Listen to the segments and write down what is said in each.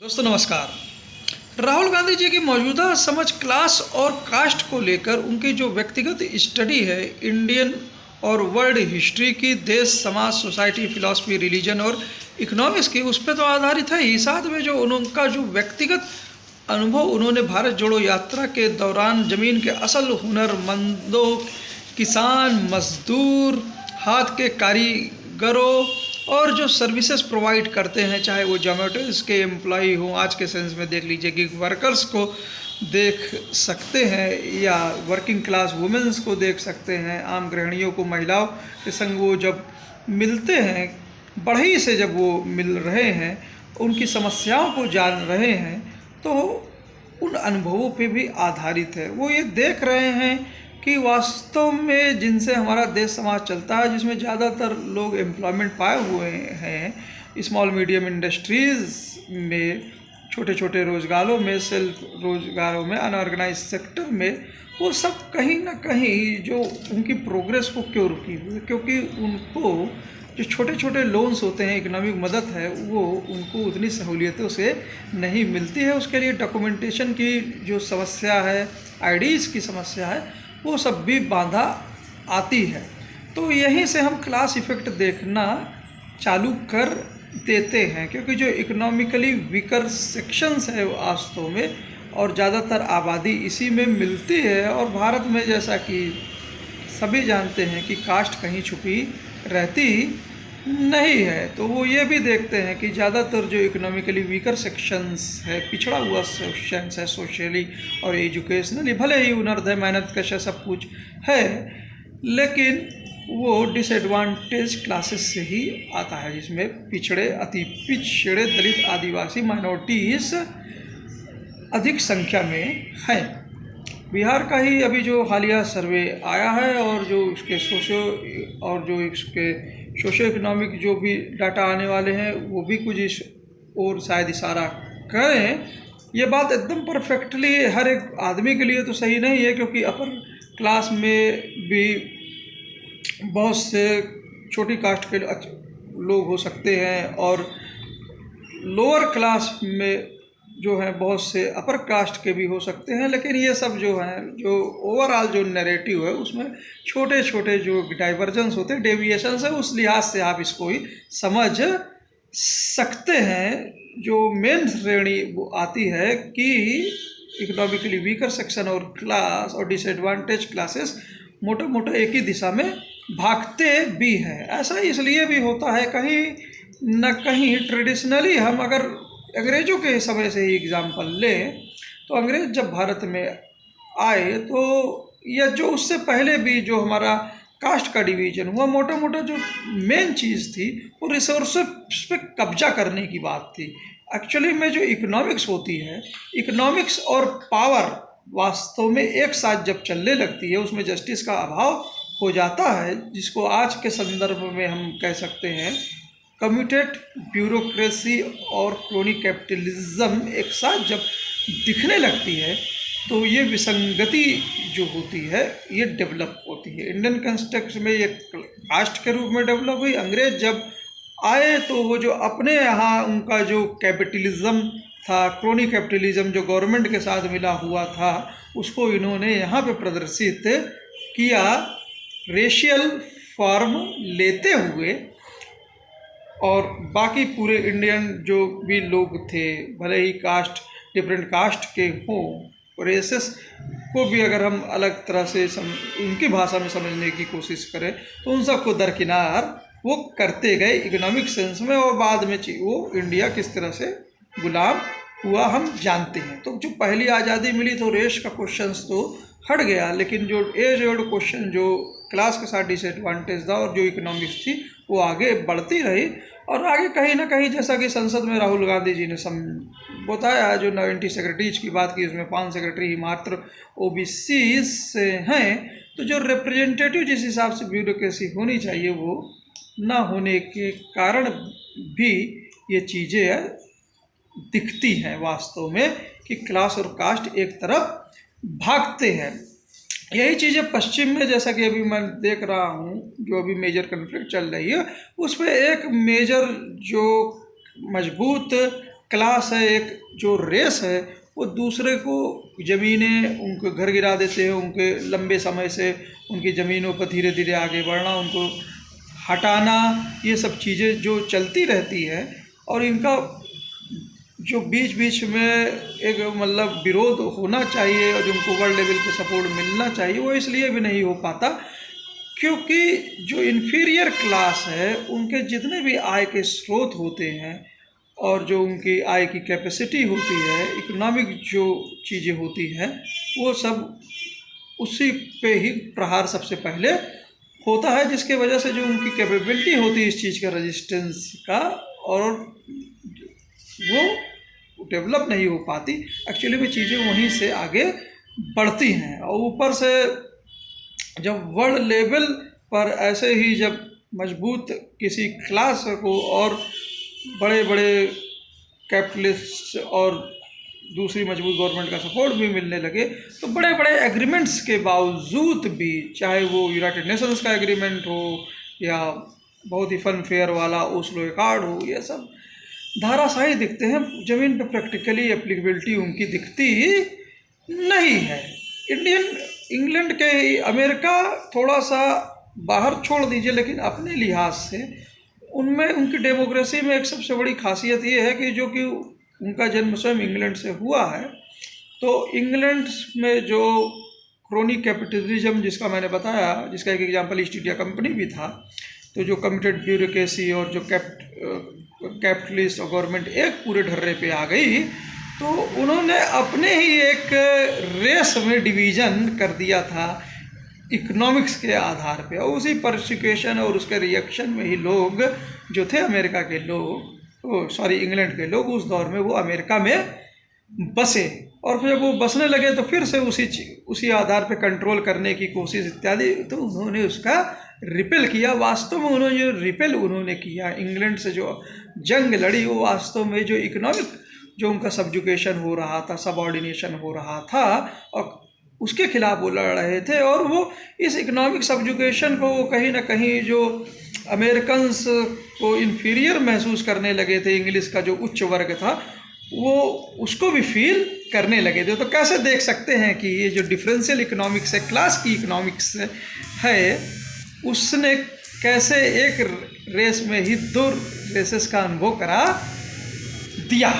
दोस्तों नमस्कार। राहुल गांधी जी की मौजूदा समझ क्लास और कास्ट को लेकर उनकी जो व्यक्तिगत स्टडी है इंडियन और वर्ल्ड हिस्ट्री की, देश समाज सोसाइटी फिलॉसफी रिलीजन और इकोनॉमिक्स की, उस पर तो आधारित है ही। साथ में जो उनका जो व्यक्तिगत अनुभव उन्होंने भारत जोड़ो यात्रा के दौरान ज़मीन के असल हुनरमंदों, किसान, मजदूर, हाथ के कारीगरों और जो सर्विसेज प्रोवाइड करते हैं, चाहे वो जोमेटोज के एम्प्लॉई हों, आज के सेंस में देख लीजिए गिग वर्कर्स को देख सकते हैं या वर्किंग क्लास वुमेन्स को देख सकते हैं, आम गृहिणियों को, महिलाओं के संग वो जब मिलते हैं, बढ़ई से जब वो मिल रहे हैं, उनकी समस्याओं को जान रहे हैं, तो उन अनुभवों पे भी आधारित है। वो ये देख रहे हैं कि वास्तव में जिनसे हमारा देश समाज चलता है, जिसमें ज़्यादातर लोग एम्प्लॉयमेंट पाए हुए हैं, स्मॉल मीडियम इंडस्ट्रीज़ में, छोटे छोटे रोज़गारों में, सेल्फ रोज़गारों में, अनऑर्गेनाइज सेक्टर में, वो सब कहीं ना कहीं जो उनकी प्रोग्रेस को क्यों रुकी हुई है, क्योंकि उनको जो छोटे छोटे लोन्स होते हैं, इकोनॉमिक मदद है, वो उनको उतनी सहूलियतों से नहीं मिलती है। उसके लिए डॉक्यूमेंटेशन की जो समस्या है, आईडीज़ की समस्या है, वो सब भी बाधा आती है। तो यहीं से हम क्लास इफ़ेक्ट देखना चालू कर देते हैं, क्योंकि जो इकोनॉमिकली वीकर सेक्शंस है वास्तव में, और ज़्यादातर आबादी इसी में मिलती है। और भारत में जैसा कि सभी जानते हैं कि कास्ट कहीं छुपी रहती नहीं है, तो वो ये भी देखते हैं कि ज़्यादातर जो इकोनॉमिकली वीकर सेक्शंस है, पिछड़ा हुआ सेक्शंस है सोशली और एजुकेशनली, भले ही हुनर मेहनत कश सब कुछ है, लेकिन वो डिसएडवांटेज क्लासेस से ही आता है, जिसमें पिछड़े, अति पिछड़े, दलित, आदिवासी, माइनॉरिटीज़ अधिक संख्या में हैं। बिहार का ही अभी जो हालिया सर्वे आया है, और जो उसके सोशो इकोनॉमिक जो भी डाटा आने वाले हैं, वो भी कुछ इस और शायद इशारा करें। ये बात एकदम परफेक्टली हर एक आदमी के लिए तो सही नहीं है, क्योंकि अपर क्लास में भी बहुत से छोटी कास्ट के लोग हो सकते हैं, और लोअर क्लास में जो है बहुत से अपर कास्ट के भी हो सकते हैं। लेकिन ये सब जो हैं, जो ओवरऑल जो नैरेटिव है, उसमें छोटे छोटे जो डाइवर्जेंस होते हैं, डेविएशंस है, उस लिहाज से आप इसको ही समझ सकते हैं। जो मेन श्रेणी वो आती है कि इकोनॉमिकली वीकर सेक्शन और क्लास और डिसएडवांटेज क्लासेस मोटा मोटा एक ही दिशा में भागते भी हैं। ऐसा इसलिए भी होता है, कहीं न कहीं ट्रेडिशनली हम अगर अंग्रेज़ों के समय से ही एग्जाम्पल लें, तो अंग्रेज़ जब भारत में आए, तो या जो उससे पहले भी जो हमारा कास्ट का डिवीज़न हुआ, मोटा मोटा जो मेन चीज़ थी वो रिसोर्सेस पे कब्जा करने की बात थी। एक्चुअली में जो इकोनॉमिक्स होती है, इकोनॉमिक्स और पावर वास्तव में एक साथ जब चलने लगती है, उसमें जस्टिस का अभाव हो जाता है, जिसको आज के संदर्भ में हम कह सकते हैं कम्यूटेड ब्यूरोक्रेसी और क्रोनी कैपिटलिज्म एक साथ जब दिखने लगती है, तो ये विसंगति जो होती है ये डेवलप होती है। इंडियन कंस्ट्रक्ट में ये कास्ट के रूप में डेवलप हुई। अंग्रेज जब आए तो वो जो अपने यहाँ उनका जो कैपिटलिज्म था, क्रोनी कैपिटलिज्म जो गवर्नमेंट के साथ मिला हुआ था, उसको इन्होंने यहाँ पे प्रदर्शित किया, रेशियल फॉर्म लेते हुए। और बाकी पूरे इंडियन जो भी लोग थे, भले ही कास्ट डिफरेंट कास्ट के हों, रेसेस को भी अगर हम अलग तरह से उनकी भाषा में समझने की कोशिश करें, तो उन सबको दरकिनार वो करते गए इकोनॉमिक सेंस में, और बाद में वो इंडिया किस तरह से गुलाम हुआ हम जानते हैं। तो जो पहली आज़ादी मिली तो रेस का क्वेश्चन तो हट गया, लेकिन जो एज ओल्ड क्वेश्चन जो क्लास के साथ डिसएडवांटेज था और जो इकोनॉमिक्स थी, वो आगे बढ़ती रही। और आगे कहीं ना कहीं, जैसा कि संसद में राहुल गांधी जी ने बताया, जो 90 सेक्रेटरीज की बात की, उसमें 5 सेक्रेटरी ही मात्र ओबीसी से हैं, तो जो रिप्रेजेंटेटिव जिस हिसाब से ब्यूरोक्रेसी होनी चाहिए वो ना होने के कारण भी ये चीज़ें दिखती हैं वास्तव में, कि क्लास और कास्ट एक तरफ भागते हैं। यही चीज़ें पश्चिम में, जैसा कि अभी मैं देख रहा हूँ, जो अभी मेजर कन्फ्लिक्ट चल रही है, उस पर एक मेजर जो मजबूत क्लास है, एक जो रेस है, वो दूसरे को ज़मीनें, उनके घर गिरा देते हैं, उनके लंबे समय से उनकी ज़मीनों पर धीरे धीरे आगे बढ़ना, उनको हटाना, ये सब चीज़ें जो चलती रहती है। और इनका जो बीच बीच में एक मतलब विरोध होना चाहिए और जो उनको वर्ल्ड लेवल पे सपोर्ट मिलना चाहिए, वो इसलिए भी नहीं हो पाता क्योंकि जो इन्फीरियर क्लास है उनके जितने भी आय के स्रोत होते हैं और जो उनकी आय की कैपेसिटी होती है, इकोनॉमिक जो चीज़ें होती हैं, वो सब उसी पे ही प्रहार सबसे पहले होता है, जिसके वजह से जो उनकी कैपेबिलिटी होती है इस चीज़ का, रेजिस्टेंस का, और वो डेवलप नहीं हो पाती। एक्चुअली में चीज़ें वहीं से आगे बढ़ती हैं। और ऊपर से जब वर्ल्ड लेवल पर ऐसे ही जब मजबूत किसी क्लास को और बड़े बड़े कैपिटलिस्ट और दूसरी मजबूत गवर्नमेंट का सपोर्ट भी मिलने लगे, तो बड़े बड़े एग्रीमेंट्स के बावजूद भी, चाहे वो यूनाइटेड नेशंस का एग्रीमेंट हो या बहुत ही फन फेयर वाला ओस्लो अकॉर्ड हो, ये सब धाराशाही दिखते हैं। ज़मीन पे प्रैक्टिकली एप्लीकेबिलिटी उनकी दिखती नहीं है। इंग्लैंड के अमेरिका थोड़ा सा बाहर छोड़ दीजिए, लेकिन अपने लिहाज से उनमें उनकी डेमोक्रेसी में एक सबसे बड़ी खासियत ये है कि जो कि उनका जन्म स्वयं इंग्लैंड से हुआ है, तो इंग्लैंड में जो क्रोनी कैपिटलिज्म जिसका मैंने बताया, जिसका एक एग्जांपल ईस्ट इंडिया कंपनी भी था, तो जो कमिटेड ब्यूरोक्रेसी और जो कैपिटलिस्ट और गवर्नमेंट एक पूरे ढर्रे पे आ गई, तो उन्होंने अपने ही एक रेस में डिवीज़न कर दिया था इकोनॉमिक्स के आधार पे, और उसी परसिक्यूशन और उसके रिएक्शन में ही लोग जो थे अमेरिका के लोग, इंग्लैंड के लोग उस दौर में वो अमेरिका में बसे, और फिर जब वो बसने लगे तो फिर से उसी आधार पे कंट्रोल करने की कोशिश इत्यादि, तो उन्होंने उसका रिपेल किया। वास्तव में उन्होंने जो रिपेल उन्होंने किया, इंग्लैंड से जो जंग लड़ी, वो वास्तव में जो इकोनॉमिक जो उनका सब्जुकेशन हो रहा था, सबऑर्डिनेशन हो रहा था, और उसके खिलाफ वो लड़ रहे थे। और वो इस इकोनॉमिक सब्जुकेशन को कहीं ना कहीं जो अमेरिकन्स को इन्फीरियर महसूस करने लगे थे, इंग्लिश का जो उच्च वर्ग था वो उसको भी फील करने लगे थे। तो कैसे देख सकते हैं कि ये जो डिफरेंशियल इकोनॉमिक्स है, क्लास की इकोनॉमिक्स है, उसने कैसे एक रेस में ही दो रेसेस का अनुभव करा दिया।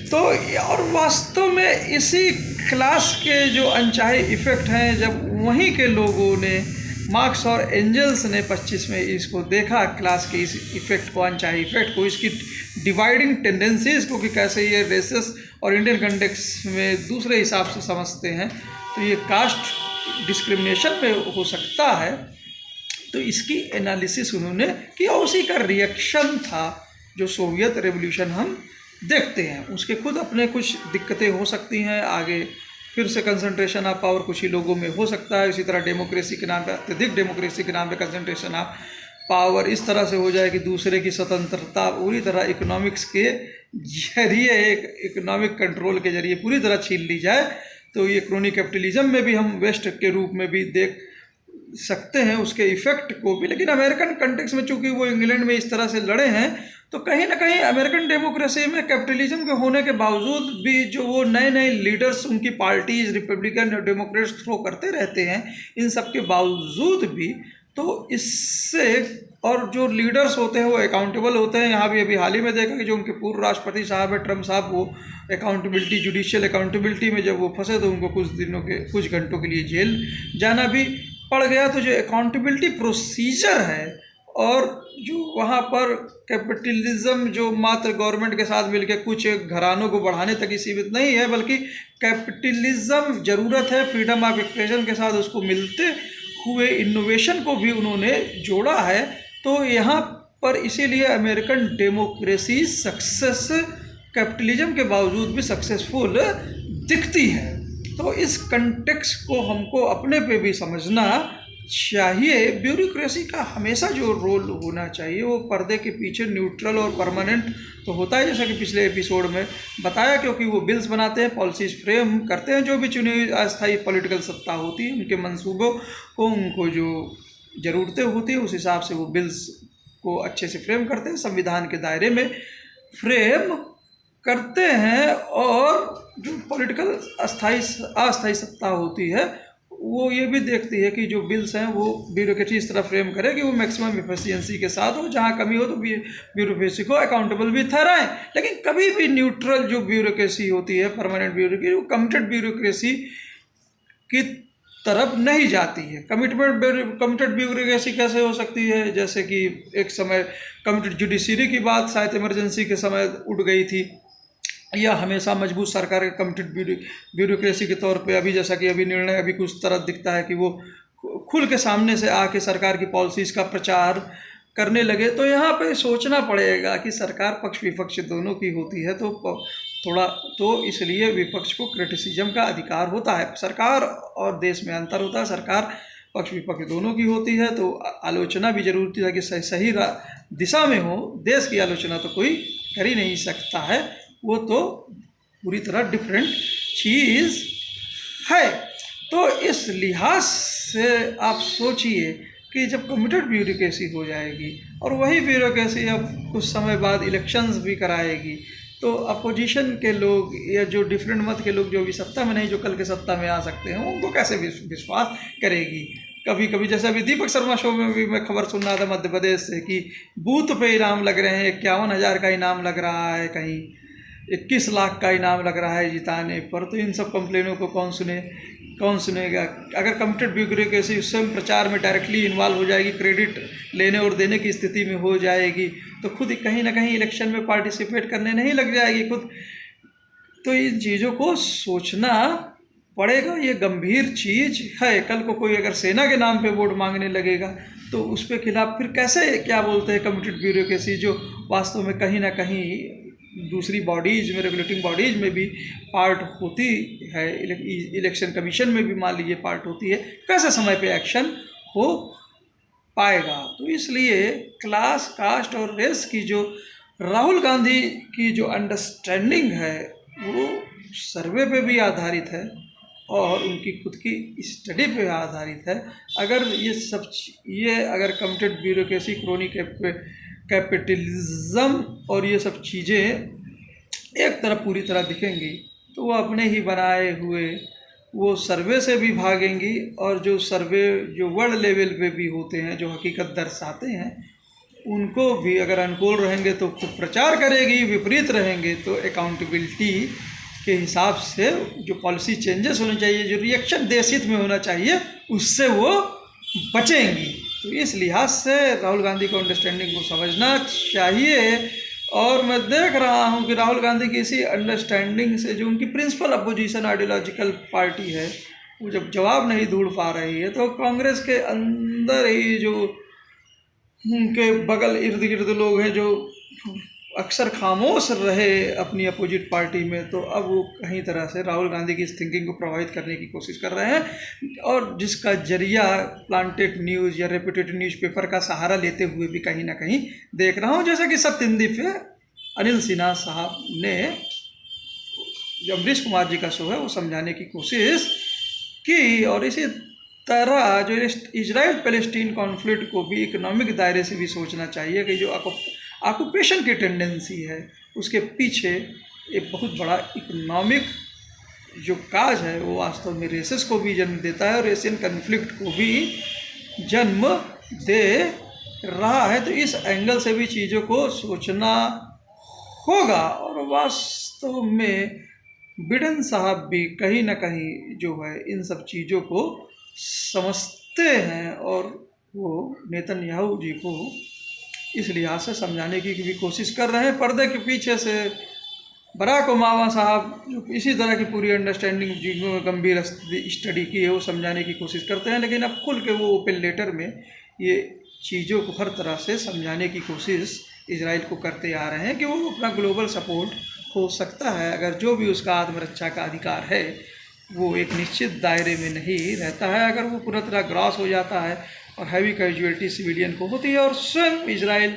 तो और वास्तव में इसी क्लास के जो अनचाहे इफ़ेक्ट हैं, जब वहीं के लोगों ने, मार्क्स और एंजल्स ने 25 में इसको देखा, क्लास के इस इफ़ेक्ट को, अनचाहे इफ़ेक्ट को, इसकी डिवाइडिंग टेंडेंसीज़ को, कि कैसे ये रेसेस और इंडियन कंटेक्स्ट में दूसरे हिसाब से समझते हैं, तो ये कास्ट डिस्क्रिमिनेशन में हो सकता है। तो इसकी एनालिसिस उन्होंने किया, उसी का रिएक्शन था जो सोवियत रेवोल्यूशन हम देखते हैं। उसके खुद अपने कुछ दिक्कतें हो सकती हैं, आगे फिर से कंसंट्रेशन ऑफ पावर कुछ ही लोगों में हो सकता है। इसी तरह डेमोक्रेसी के नाम पे, अत्यधिक डेमोक्रेसी के नाम पे कंसंट्रेशन ऑफ पावर इस तरह से हो जाए कि दूसरे की स्वतंत्रता पूरी तरह इकोनॉमिक्स के जरिए, एक इकोनॉमिक कंट्रोल के जरिए पूरी तरह छीन ली जाए। तो ये क्रोनी कैपिटलिज्म में भी हम वेस्ट के रूप में भी देख सकते हैं उसके इफ़ेक्ट को भी। लेकिन अमेरिकन कंटेक्स्ट में चूँकि वो इंग्लैंड में इस तरह से लड़े हैं, तो कहीं ना कहीं अमेरिकन डेमोक्रेसी में कैपिटलिज्म के होने के बावजूद भी जो वो नए नए लीडर्स उनकी पार्टीज रिपब्लिकन और डेमोक्रेट्स थ्रो करते रहते हैं, इन सब के बावजूद भी, तो इससे, और जो लीडर्स होते हैं वो अकाउंटेबल होते हैं। यहाँ भी अभी हाल ही में देखा कि जो उनके पूर्व राष्ट्रपति साहब है, ट्रम्प साहब, वो अकाउंटेबिलिटी, जुडिशियल अकाउंटेबिलिटी में जब वो फंसे तो उनको कुछ घंटों के लिए जेल जाना भी पड़ गया। तो जो अकाउंटेबिलिटी प्रोसीजर है, और जो वहाँ पर कैपिटलिज्म जो मात्र गवर्नमेंट के साथ मिलकर कुछ घरानों को बढ़ाने तक ही सीमित नहीं है, बल्कि कैपिटलिज्म ज़रूरत है फ्रीडम ऑफ एक्सप्रेशन के साथ उसको मिलते हुए इनोवेशन को भी उन्होंने जोड़ा है। तो यहाँ पर इसीलिए अमेरिकन डेमोक्रेसी सक्सेस कैपिटलिज्म के बावजूद भी सक्सेसफुल दिखती है। तो इस कंटेक्स्ट को हमको अपने पे भी समझना चाहिए। ब्यूरोक्रेसी का हमेशा जो रोल होना चाहिए वो पर्दे के पीछे न्यूट्रल और परमानेंट तो होता है, जैसा कि पिछले एपिसोड में बताया, क्योंकि वो बिल्स बनाते हैं, पॉलिसीज फ्रेम करते हैं। जो भी चुनी हुई अस्थायी पॉलिटिकल सत्ता होती है, उनके मंसूबों को, उनको जो ज़रूरतें होती है उस हिसाब से वो बिल्स को अच्छे से फ्रेम करते हैं, संविधान के दायरे में फ्रेम करते हैं, और जो पॉलिटिकल अस्थाई सत्ता होती है वो ये भी देखती है कि जो बिल्स हैं वो ब्यूरोक्रेसी इस तरह फ्रेम करे कि वो मैक्सिमम एफिशिएंसी के साथ हो, जहाँ कमी हो तो ब्यूरोक्रेसी को अकाउंटेबल भी ठहराएं। लेकिन कभी भी न्यूट्रल जो ब्यूरोक्रेसी होती है, परमानेंट ब्यूरोक्रेसी, वो कमिटेड ब्यूरोक्रेसी की तरफ नहीं जाती है। कमिटेड ब्यूरोक्रेसी कैसे हो सकती है? जैसे कि एक समय कमिटेड जुडिशरी की बात शायद इमरजेंसी के समय उठ गई थी, या हमेशा मजबूत सरकार के कमिटेड ब्यूरोक्रेसी के तौर पे अभी जैसा कि अभी निर्णय अभी कुछ तरह दिखता है कि वो खुल के सामने से आके सरकार की पॉलिसीज का प्रचार करने लगे। तो यहाँ पे सोचना पड़ेगा कि सरकार पक्ष विपक्ष दोनों की होती है, तो थोड़ा तो इसलिए विपक्ष को क्रिटिसिज्म का अधिकार होता है। सरकार और देश में अंतर होता है, सरकार पक्ष विपक्ष दोनों की होती है, तो आलोचना भी जरूरी है कि सही दिशा में हो। देश की आलोचना तो कोई कर ही नहीं सकता है, वो तो पूरी तरह डिफरेंट चीज़ है। तो इस लिहाज से आप सोचिए कि जब कमिटेड ब्यूरोक्रेसी हो जाएगी और वही ब्यूरोक्रेसी अब कुछ समय बाद इलेक्शंस भी कराएगी, तो अपोजिशन के लोग या जो डिफरेंट मत के लोग जो भी सत्ता में नहीं, जो कल के सत्ता में आ सकते हैं, उनको कैसे विश्वास करेगी? कभी कभी जैसे अभी दीपक शर्मा शो में भी मैं खबर सुन रहा था मध्य प्रदेश से कि बूथ पे इनाम लग रहे हैं, 51,000 का इनाम लग रहा है, कहीं 21 लाख का इनाम लग रहा है जिताने पर। तो इन सब कंप्लेनों को कौन सुनेगा? अगर कमिटेड ब्यूरोक्रेसी स्वयं प्रचार में डायरेक्टली इन्वॉल्व हो जाएगी, क्रेडिट लेने और देने की स्थिति में हो जाएगी, तो खुद कहीं ना कहीं इलेक्शन में पार्टिसिपेट करने नहीं लग जाएगी खुद। तो इन चीज़ों को सोचना पड़ेगा, ये गंभीर चीज़ है। कल को कोई अगर सेना के नाम पे वोट मांगने लगेगा तो उस पे खिलाफ फिर कैसे, क्या बोलते हैं, कमिटेड ब्यूरोक्रेसी जो वास्तव में कहीं ना कहीं दूसरी बॉडीज़ में, रेगुलेटिंग बॉडीज़ में भी पार्ट होती है, इलेक्शन कमीशन में भी मान लीजिए पार्ट होती है, कैसे समय पे एक्शन हो पाएगा? तो इसलिए क्लास, कास्ट और रेस की जो राहुल गांधी की जो अंडरस्टैंडिंग है वो सर्वे पे भी आधारित है और उनकी खुद की स्टडी पे आधारित है। अगर अगर कमिटेड ब्यूरोक्रेसी, क्रोनी कैपिटलिज्म और ये सब चीज़ें एक तरफ पूरी तरह दिखेंगी, तो वो अपने ही बनाए हुए वो सर्वे से भी भागेंगी, और जो सर्वे जो वर्ल्ड लेवल पे भी होते हैं, जो हकीकत दर्शाते हैं, उनको भी अगर अनुकूल रहेंगे तो खुद प्रचार करेगी, विपरीत रहेंगे तो अकाउंटेबिलिटी के हिसाब से जो पॉलिसी चेंजेस होने चाहिए, जो रिएक्शन देश हित में होना चाहिए, उससे वो बचेंगी। तो इस लिहाज से राहुल गांधी को अंडरस्टैंडिंग को समझना चाहिए। और मैं देख रहा हूँ कि राहुल गांधी की इसी अंडरस्टैंडिंग से जो उनकी प्रिंसिपल अपोजिशन आइडियोलॉजिकल पार्टी है, वो जब जवाब नहीं ढूंढ पा रही है, तो कांग्रेस के अंदर ही जो उनके बगल इर्द गिर्द लोग हैं जो अक्सर खामोश रहे अपनी अपोजिट पार्टी में, तो अब वो कहीं तरह से राहुल गांधी की इस थिंकिंग को प्रभावित करने की कोशिश कर रहे हैं, और जिसका जरिया प्लांटेड न्यूज़ या रेप्यूटेड न्यूज़पेपर का सहारा लेते हुए भी कहीं ना कहीं देख रहा हूँ। जैसे कि सत्यनदीप पे अनिल सिन्हा साहब ने जो अमरीश कुमार जी का शो है वो समझाने की कोशिश की, और इसी तरह जो इजराइल पैलेस्टीन कॉन्फ्लिक्ट को भी इकोनॉमिक दायरे से भी सोचना चाहिए कि जो ऑक्यूपेशन की टेंडेंसी है उसके पीछे एक बहुत बड़ा इकोनॉमिक जो काज है वो वास्तव में रेसेस को भी जन्म देता है और एशियन कन्फ्लिक्ट को भी जन्म दे रहा है। तो इस एंगल से भी चीज़ों को सोचना होगा। और वास्तव में बिडेन साहब भी कहीं ना कहीं जो है इन सब चीज़ों को समझते हैं, और वो नेतन्याहू जी को इस लिहाज से समझाने की भी कोशिश कर रहे हैं। पर्दे के पीछे से बराक ओबामा साहब जो इसी तरह की पूरी अंडरस्टैंडिंग जिन्होंने गंभीर स्टडी की है वो समझाने की कोशिश करते हैं, लेकिन अब खुल के वो ओपन लेटर में ये चीज़ों को हर तरह से समझाने की कोशिश इजराइल को करते आ रहे हैं कि वो अपना ग्लोबल सपोर्ट हो सकता है, अगर जो भी उसका आत्मरक्षा का अधिकार है वो एक निश्चित दायरे में नहीं रहता है। अगर वो पूरा तरह ग्रॉस हो जाता है और हैवी कैजुअलिटी सिविलियन को होती है, और स्वयं इजराइल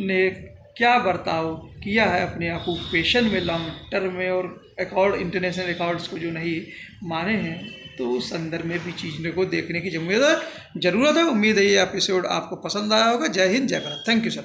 ने क्या बर्ताव किया है अपने ऑक्यूपेशन में लॉन्ग टर्म में, और इंटरनेशनल रिकॉर्ड्स को जो नहीं माने हैं, तो उस संदर्भ में भी चीज़ों को देखने की ज़रूरत है। उम्मीद है ये एपिसोड आपको पसंद आया होगा। जय हिंद, जय भारत। Thank you sir.